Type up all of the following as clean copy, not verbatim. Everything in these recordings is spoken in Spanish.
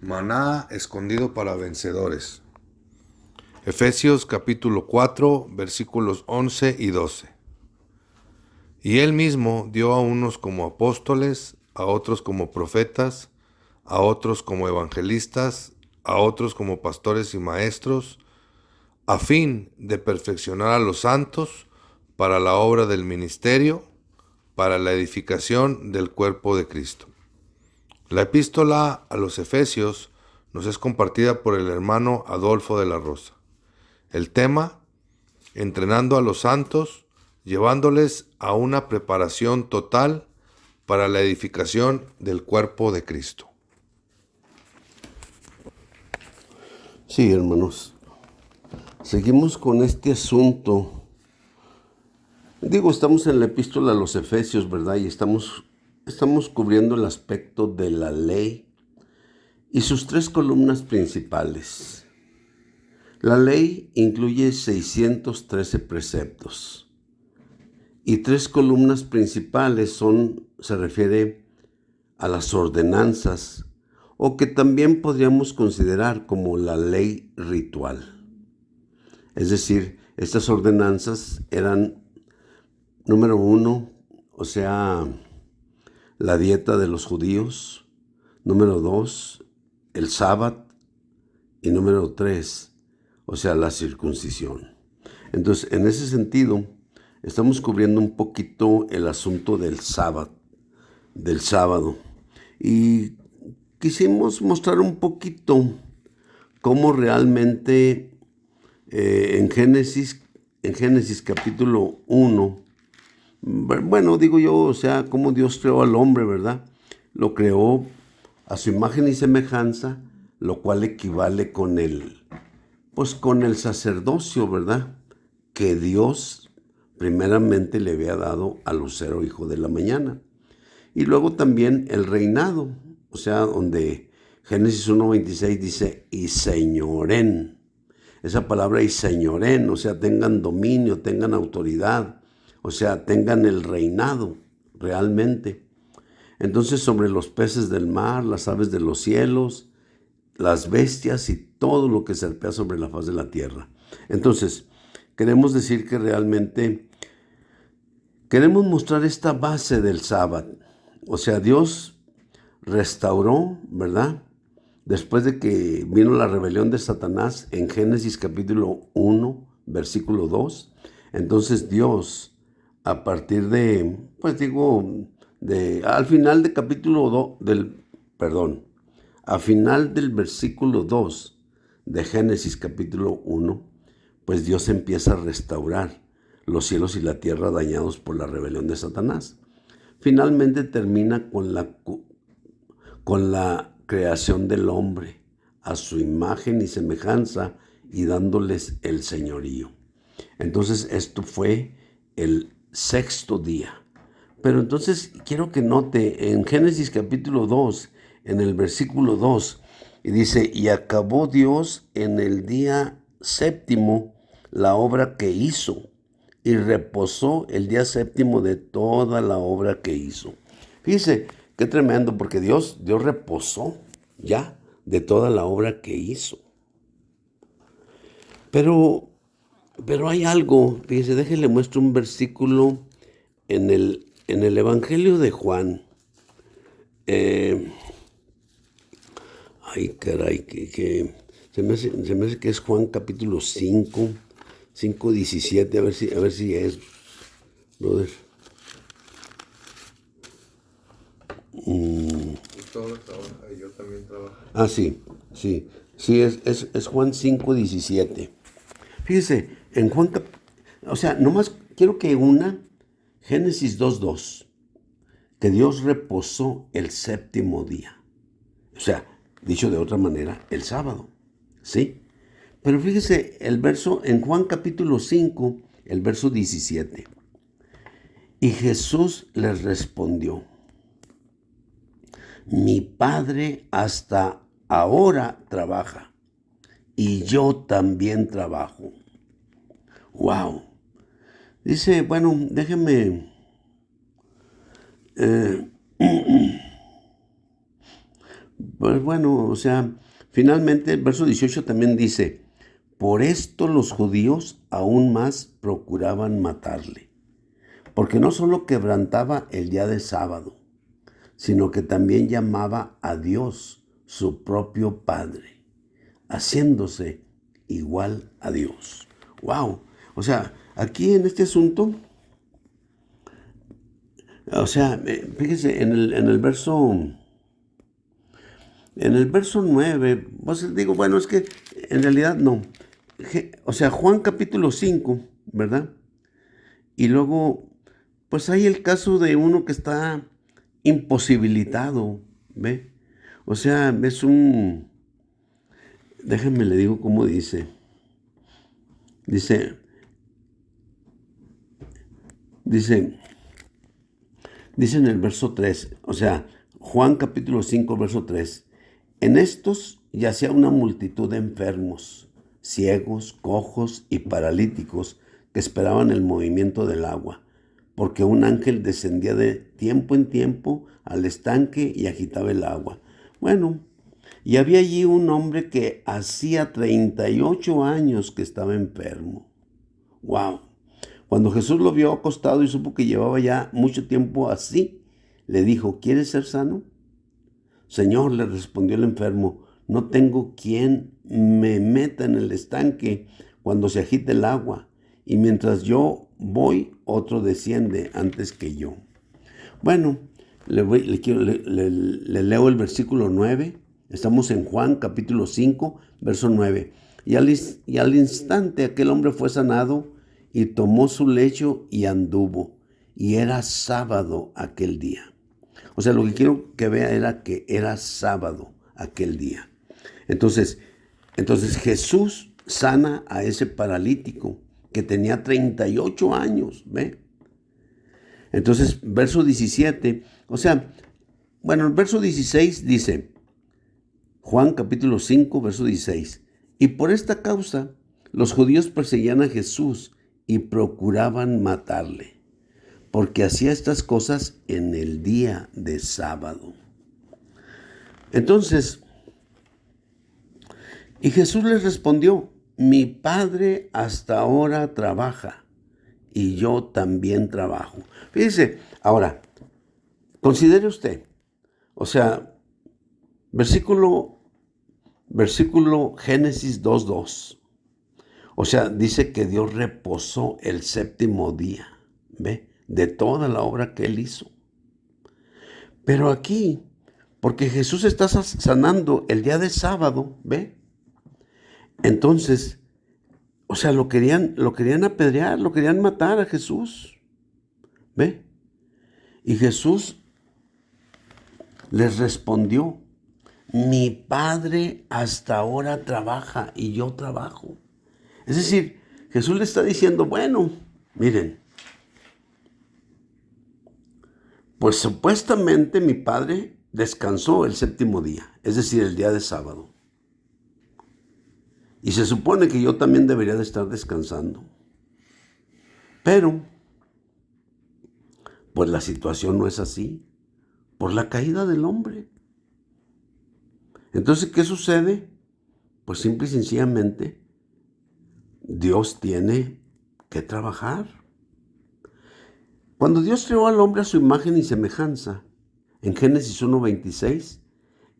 Maná escondido para vencedores. Efesios capítulo 4, versículos 11 y 12. Y él mismo dio a unos como apóstoles, a otros como profetas, a otros como evangelistas, a otros como pastores y maestros, a fin de perfeccionar a los santos para la obra del ministerio, para la edificación del cuerpo de Cristo. La epístola a los Efesios nos es compartida por el hermano Adolfo de la Rosa. El tema: entrenando a los santos, llevándoles a una preparación total para la edificación del cuerpo de Cristo. Sí, hermanos, seguimos con este asunto. Estamos en la epístola a los Efesios, ¿verdad? Y estamos cubriendo el aspecto de la ley y sus tres columnas principales. La ley incluye 613 preceptos y tres columnas principales se refiere a las ordenanzas, o que también podríamos considerar como la ley ritual. Es decir, estas ordenanzas eran, número 1, la dieta de los judíos; número 2, el sábado; y número 3, la circuncisión. Entonces, en ese sentido, estamos cubriendo un poquito el asunto del sábado. Y quisimos mostrar un poquito cómo realmente en Génesis capítulo 1, cómo Dios creó al hombre, ¿verdad? Lo creó a su imagen y semejanza, lo cual equivale con el sacerdocio, ¿verdad? Que Dios primeramente le había dado al lucero hijo de la mañana. Y luego también el reinado, donde Génesis 1:26 dice, y señoren. Esa palabra y señoren, tengan dominio, tengan autoridad, tengan el reinado realmente. Entonces, sobre los peces del mar, las aves de los cielos, las bestias y todo lo que serpea sobre la faz de la tierra. Entonces, queremos decir que realmente queremos mostrar esta base del sábado. Dios restauró, ¿verdad? Después de que vino la rebelión de Satanás en Génesis capítulo 1, versículo 2. Entonces Dios, a partir al final del capítulo 2, a final del versículo 2 de Génesis capítulo 1, pues Dios empieza a restaurar los cielos y la tierra dañados por la rebelión de Satanás. Finalmente termina con la creación del hombre a su imagen y semejanza y dándoles el señorío. Entonces esto fue el sexto día. Pero entonces quiero que note en Génesis capítulo 2, en el versículo 2, y dice, y acabó Dios en el día séptimo la obra que hizo, y reposó el día séptimo de toda la obra que hizo. Fíjese, qué tremendo, porque Dios reposó ya de toda la obra que hizo. Pero hay algo, fíjese, déjenle muestro un versículo en el Evangelio de Juan. Que se me hace que es Juan capítulo 5:17, a ver si es, brother. Yo también trabajo. Sí, es Juan 5:17. Fíjese, en Juan, nomás quiero que una Génesis 2:2, que Dios reposó el séptimo día. Dicho de otra manera, el sábado, ¿sí? Pero fíjese el verso en Juan capítulo 5, el verso 17. Y Jesús les respondió, mi Padre hasta ahora trabaja y yo también trabajo. ¡Wow! Dice, bueno, déjeme Pues bueno, o sea, finalmente el verso 18 también dice, por esto los judíos aún más procuraban matarle, porque no solo quebrantaba el día de sábado, sino que también llamaba a Dios su propio Padre, haciéndose igual a Dios. ¡Wow! O sea, aquí en este asunto, o sea, fíjese, en el verso 9, pues digo, bueno, es que en realidad no. O sea, Juan capítulo 5, ¿verdad? Y luego, pues hay el caso de uno que está imposibilitado, ¿ve? O sea, déjenme le digo cómo dice. Dice, dice, dice en el verso 3, o sea, Juan capítulo 5, verso 3. En estos yacía una multitud de enfermos, ciegos, cojos y paralíticos que esperaban el movimiento del agua, porque un ángel descendía de tiempo en tiempo al estanque y agitaba el agua. Bueno, y había allí un hombre que hacía 38 años que estaba enfermo. ¡Wow! Cuando Jesús lo vio acostado y supo que llevaba ya mucho tiempo así, le dijo, ¿quieres ser sano? Señor, le respondió el enfermo, no tengo quien me meta en el estanque cuando se agite el agua, y mientras yo voy, otro desciende antes que yo. Bueno, le leo el versículo 9. Estamos en Juan capítulo 5, verso 9. Y al instante aquel hombre fue sanado y tomó su lecho y anduvo. Y era sábado aquel día. O sea, lo que quiero que vea era que era sábado aquel día. Entonces Jesús sana a ese paralítico que tenía 38 años, ¿ve? Entonces, verso 17, o sea, bueno, el verso 16 dice, Juan capítulo 5, verso 16, y por esta causa los judíos perseguían a Jesús y procuraban matarle, porque hacía estas cosas en el día de sábado. Entonces, y Jesús les respondió, mi Padre hasta ahora trabaja y yo también trabajo. Fíjese, ahora, considere usted, o sea, versículo Génesis 2:2. O sea, dice que Dios reposó el séptimo día, ¿ve? De toda la obra que Él hizo. Pero aquí, porque Jesús está sanando el día de sábado, ¿ve? Entonces, o sea, lo querían apedrear, lo querían matar a Jesús, ¿ve? Y Jesús les respondió, mi Padre hasta ahora trabaja y yo trabajo. Es decir, Jesús le está diciendo, bueno, miren, pues supuestamente mi Padre descansó el séptimo día, es decir, el día de sábado. Y se supone que yo también debería de estar descansando. Pero, pues la situación no es así, por la caída del hombre. Entonces, ¿qué sucede? Pues simple y sencillamente, Dios tiene que trabajar. Cuando Dios creó al hombre a su imagen y semejanza, en Génesis 1:26,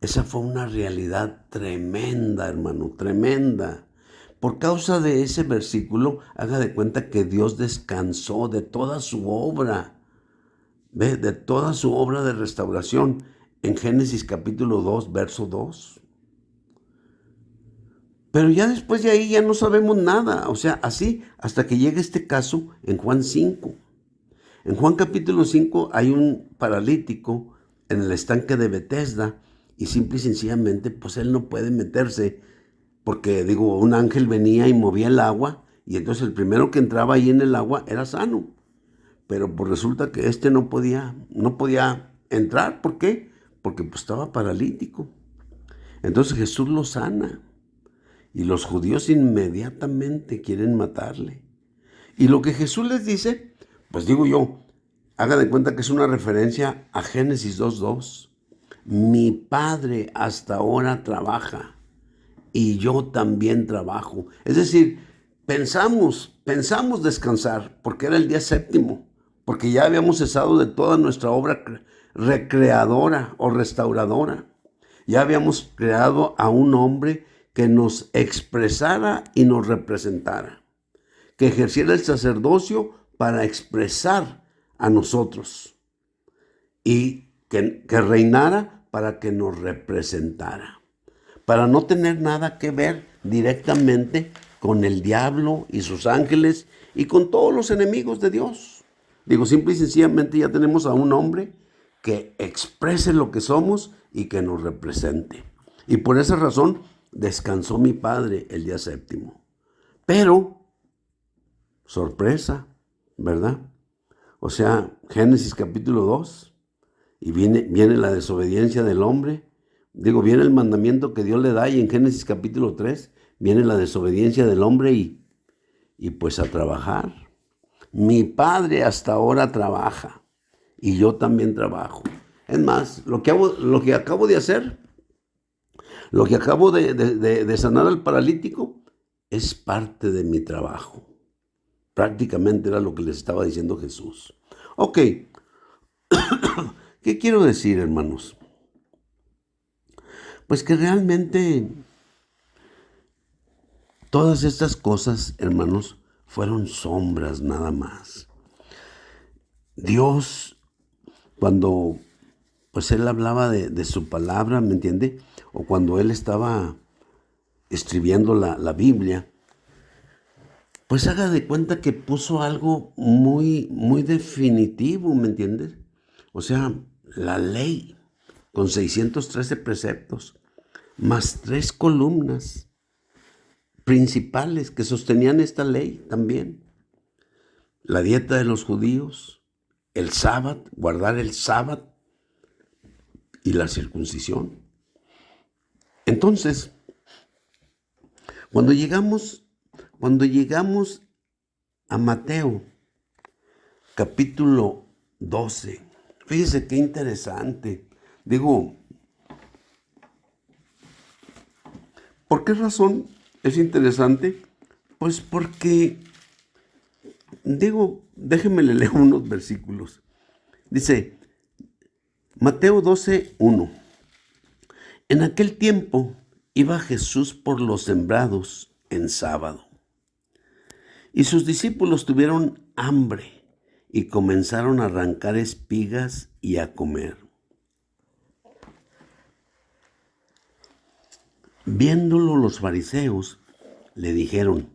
esa fue una realidad tremenda, hermano, tremenda. Por causa de ese versículo, haga de cuenta que Dios descansó de toda su obra, ¿ve? De toda su obra de restauración, en Génesis capítulo 2, verso 2. Pero ya después de ahí ya no sabemos nada, o sea, así hasta que llega este caso en Juan 5. En Juan capítulo 5 hay un paralítico en el estanque de Betesda y simple y sencillamente pues él no puede meterse porque digo, un ángel venía y movía el agua y entonces el primero que entraba ahí en el agua era sano. Pero pues resulta que no podía entrar, ¿por qué? Porque pues estaba paralítico. Entonces Jesús lo sana. Y los judíos inmediatamente quieren matarle. Y lo que Jesús les dice, pues digo yo, haga de cuenta que es una referencia a Génesis 2:2. mi Padre hasta ahora trabaja y yo también trabajo. Es decir, pensamos descansar porque era el día séptimo, porque ya habíamos cesado de toda nuestra obra recreadora o restauradora. Ya habíamos creado a un hombre que nos expresara y nos representara, que ejerciera el sacerdocio para expresar a nosotros y que reinara para que nos representara, para no tener nada que ver directamente con el diablo y sus ángeles y con todos los enemigos de Dios. Digo, simple y sencillamente ya tenemos a un hombre que exprese lo que somos y que nos represente. Y por esa razón descansó mi Padre el día séptimo. Pero, sorpresa, ¿verdad? O sea, Génesis capítulo 2, y viene la desobediencia del hombre. Digo, viene el mandamiento que Dios le da, y en Génesis capítulo 3 viene la desobediencia del hombre y pues a trabajar. Mi Padre hasta ahora trabaja y yo también trabajo. Es más, lo que acabo de hacer, lo que acabo de sanar al paralítico, es parte de mi trabajo. Prácticamente era lo que les estaba diciendo Jesús. Ok, ¿qué quiero decir, hermanos? Pues que realmente todas estas cosas, hermanos, fueron sombras nada más. Dios, cuando pues Él hablaba de su palabra, ¿me entiende? O cuando Él estaba escribiendo la Biblia, pues haga de cuenta que puso algo muy, muy definitivo, ¿me entiendes? O sea, la ley con 613 preceptos, más 3 columnas principales que sostenían esta ley también. La dieta de los judíos, el sábado, guardar el sábado y la circuncisión. Entonces, cuando llegamos a Mateo, capítulo 12, fíjese qué interesante. Digo, ¿por qué razón es interesante? Pues porque, digo, déjenme leer unos versículos. Dice, Mateo 12, 1. En aquel tiempo iba Jesús por los sembrados en sábado, y sus discípulos tuvieron hambre y comenzaron a arrancar espigas y a comer. Viéndolo los fariseos, le dijeron,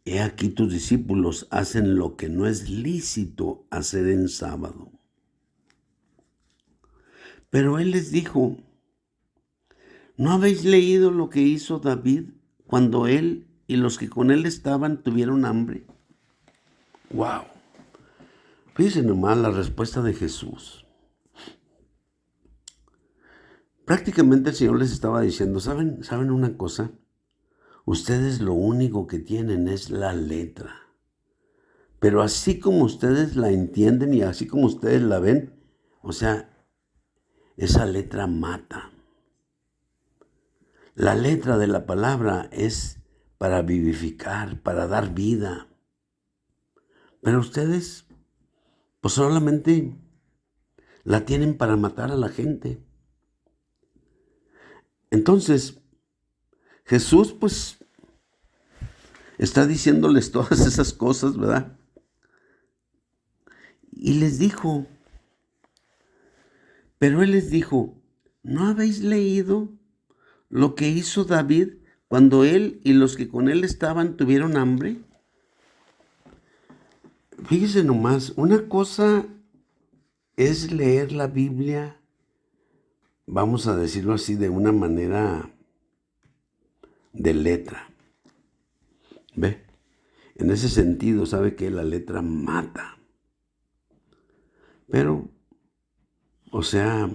he aquí tus discípulos hacen lo que no es lícito hacer en sábado. Pero él les dijo, ¿no habéis leído lo que hizo David cuando él y los que con él estaban tuvieron hambre? ¡Wow! Fíjense nomás la respuesta de Jesús. Prácticamente el Señor les estaba diciendo, ¿saben una cosa? Ustedes lo único que tienen es la letra. Pero así como ustedes la entienden y así como ustedes la ven, o sea, esa letra mata. La letra de la palabra es para vivificar, para dar vida. Pero ustedes, pues solamente la tienen para matar a la gente. Entonces, Jesús, pues, está diciéndoles todas esas cosas, ¿verdad? Y les dijo, pero él les dijo, ¿no habéis leído lo que hizo David cuando él y los que con él estaban tuvieron hambre? Fíjese nomás, una cosa es leer la Biblia, vamos a decirlo así, de una manera de letra. ¿Ve? En ese sentido, sabe que la letra mata. Pero, o sea,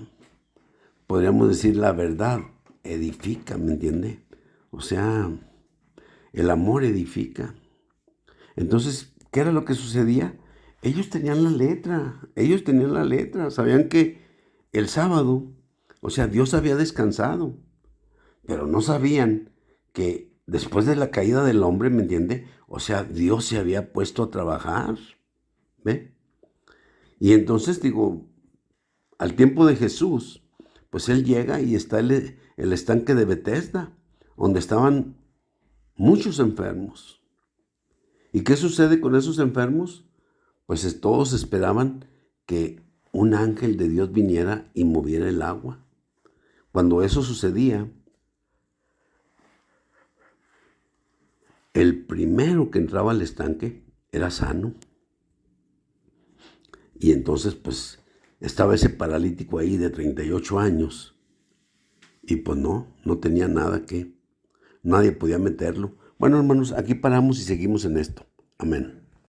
podríamos decir la verdad edifica, ¿me entiende? O sea, el amor edifica. Entonces, ¿qué era lo que sucedía? Ellos tenían la letra, sabían que el sábado, O sea, Dios había descansado, pero no sabían que después de la caída del hombre, ¿me entiende? O sea, Dios se había puesto a trabajar, ¿ve? Y entonces digo, al tiempo de Jesús, pues Él llega y está el estanque de Betesda, donde estaban muchos enfermos. ¿Y qué sucede con esos enfermos? Pues todos esperaban que un ángel de Dios viniera y moviera el agua. Cuando eso sucedía, el primero que entraba al estanque era sano. Y entonces pues estaba ese paralítico ahí de 38 años. Y pues no tenía nada nadie podía meterlo. Bueno, hermanos, aquí paramos y seguimos en esto. Amén.